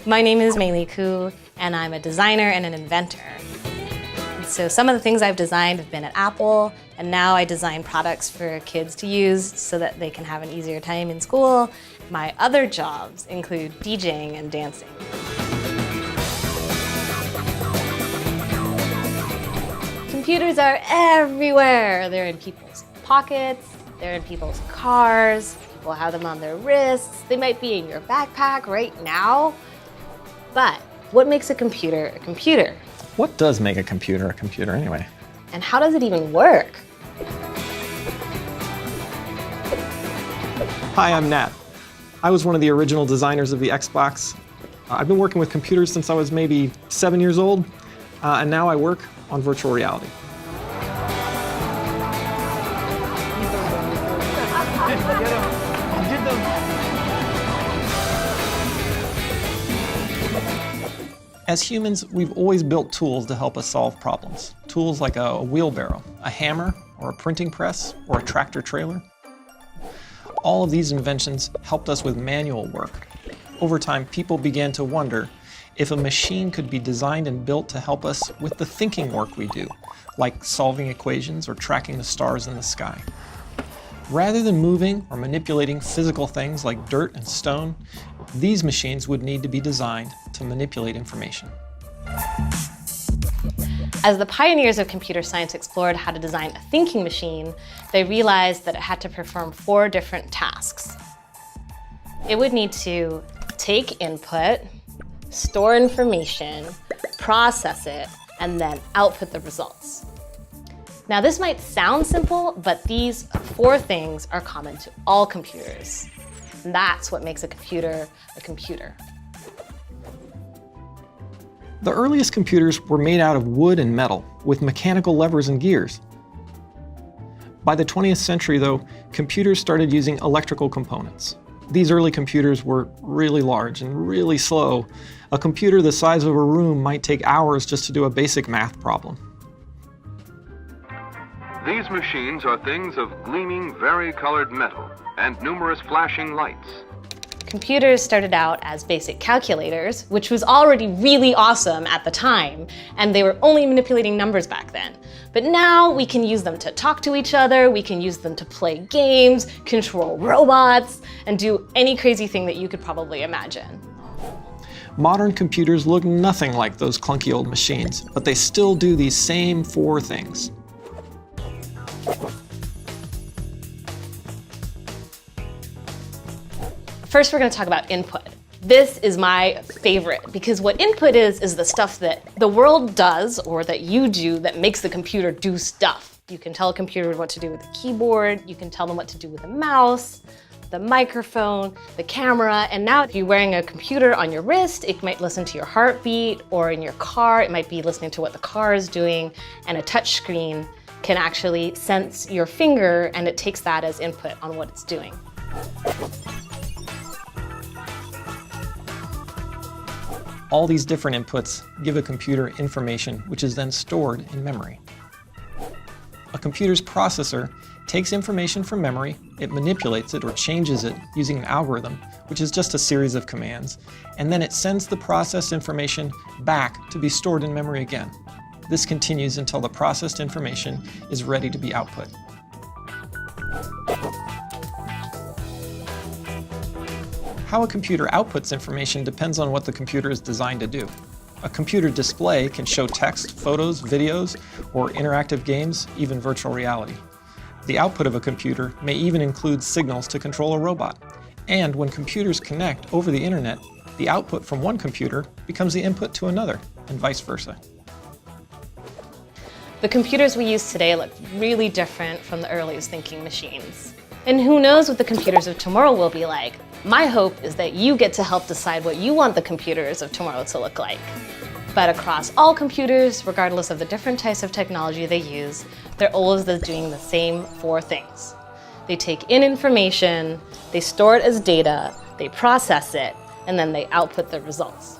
My name is Mei Li Ku, and I'm a designer and an inventor. So some of the things I've designed have been at Apple, and now I design products for kids to use so that they can have an easier time in school. My other jobs include DJing and dancing. Computers are everywhere. They're in people's pockets, they're in people's cars, people have them on their wrists, they might be in your backpack right now. But what makes a computer a computer? What does make a computer anyway? And how does it even work? Hi, I'm Nat. I was one of the original designers of the Xbox. I've been working with computers since I was maybe 7 years old, and now I work on virtual reality. As humans, we've always built tools to help us solve problems. Tools like a wheelbarrow, a hammer, or a printing press, or a tractor trailer. All of these inventions helped us with manual work. Over time, people began to wonder if a machine could be designed and built to help us with the thinking work we do, like solving equations or tracking the stars in the sky. Rather than moving or manipulating physical things like dirt and stone, these machines would need to be designed to manipulate information. As the pioneers of computer science explored how to design a thinking machine, they realized that it had to perform 4 different tasks. It would need to take input, store information, process it, and then output the results. Now this might sound simple, but these 4 things are common to all computers. And that's what makes a computer a computer. The earliest computers were made out of wood and metal, with mechanical levers and gears. By the 20th century, though, computers started using electrical components. These early computers were really large and really slow. A computer the size of a room might take hours just to do a basic math problem. These machines are things of gleaming, vari-colored metal and numerous flashing lights. Computers started out as basic calculators, which was already really awesome at the time, and they were only manipulating numbers back then. But now we can use them to talk to each other, we can use them to play games, control robots, and do any crazy thing that you could probably imagine. Modern computers look nothing like those clunky old machines, but they still do these same 4 things. First, we're going to talk about input. This is my favorite because what input is the stuff that the world does or that you do that makes the computer do stuff. You can tell a computer what to do with the keyboard, you can tell them what to do with the mouse, the microphone, the camera, and now if you're wearing a computer on your wrist, it might listen to your heartbeat, or in your car, it might be listening to what the car is doing, and a touch screen can actually sense your finger and it takes that as input on what it's doing. All these different inputs give a computer information which is then stored in memory. A computer's processor takes information from memory, it manipulates it or changes it using an algorithm, which is just a series of commands, and then it sends the processed information back to be stored in memory again. This continues until the processed information is ready to be output. How a computer outputs information depends on what the computer is designed to do. A computer display can show text, photos, videos, or interactive games, even virtual reality. The output of a computer may even include signals to control a robot. And when computers connect over the internet, the output from one computer becomes the input to another, and vice versa. The computers we use today look really different from the earliest thinking machines. And who knows what the computers of tomorrow will be like. My hope is that you get to help decide what you want the computers of tomorrow to look like. But across all computers, regardless of the different types of technology they use, they're always doing the same 4 things. They take in information, they store it as data, they process it, and then they output the results.